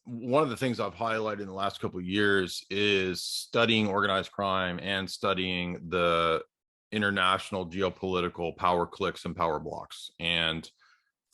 one of the things I've highlighted in the last couple of years is studying organized crime and studying the international geopolitical power cliques and power blocks. And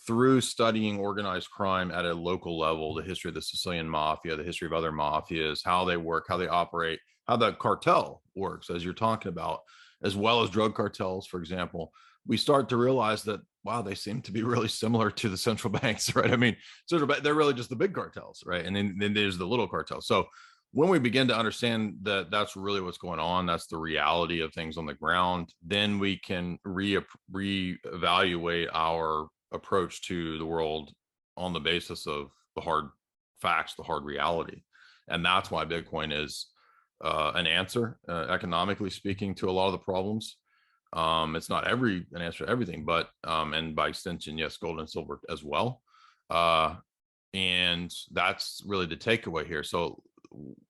through studying organized crime at a local level, the history of the Sicilian mafia, the history of other mafias, how they work, how they operate, how the cartel works, as you're talking about, as well as drug cartels, for example, we start to realize that, wow, they seem to be really similar to the central banks, right? I mean, they're really just the big cartels, right? And then there's the little cartels. So when we begin to understand that that's really what's going on, that's the reality of things on the ground, then we can reevaluate our approach to the world on the basis of the hard facts, the hard reality. And that's why Bitcoin is an answer, economically speaking, to a lot of the problems. It's not an answer to everything, but and by extension, yes, gold and silver as well. And that's really the takeaway here. So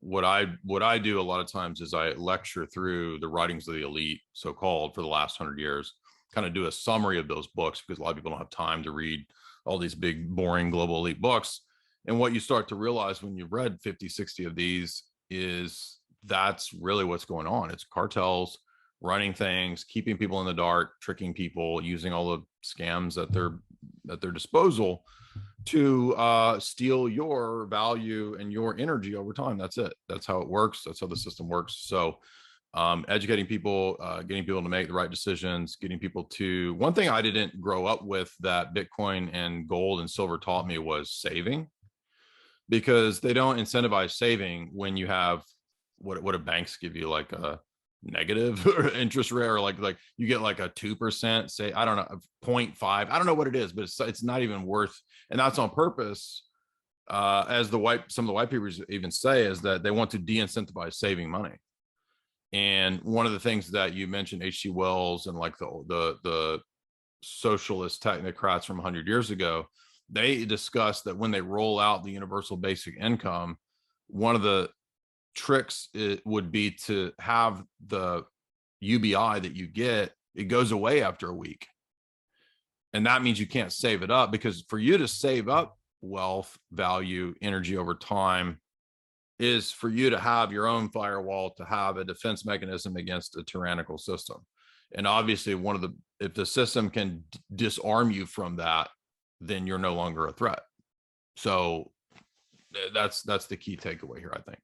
what I do a lot of times is I lecture through the writings of the elite, so-called, for the last 100 years, kind of do a summary of those books, because a lot of people don't have time to read all these big, boring global elite books. And what you start to realize when you've read 50, 60 of these is that's really what's going on. It's cartels running things, keeping people in the dark, tricking people, using all the scams at their disposal to steal your value and your energy over time. That's it. That's how it works. That's how the system works. So educating people, getting people to make the right decisions, getting people to, one thing I didn't grow up with that Bitcoin and gold and silver taught me was saving, because they don't incentivize saving when you have what do banks give you, like a negative interest rate, or like you get like a 2%, say, I don't know, 0.5, I don't know what it is, but it's not even worth. And that's on purpose, as some of the white papers even say, is that they want to de-incentivize saving money. And one of the things that you mentioned, H.G. Wells and like the socialist technocrats from 100 years ago, they discussed that when they roll out the universal basic income, one of the tricks it would be to have the UBI that you get, it goes away after a week. And that means you can't save it up, because for you to save up wealth, value, energy over time is for you to have your own firewall, to have a defense mechanism against a tyrannical system. And obviously if the system can disarm you from that, then you're no longer a threat. So that's the key takeaway here, I think.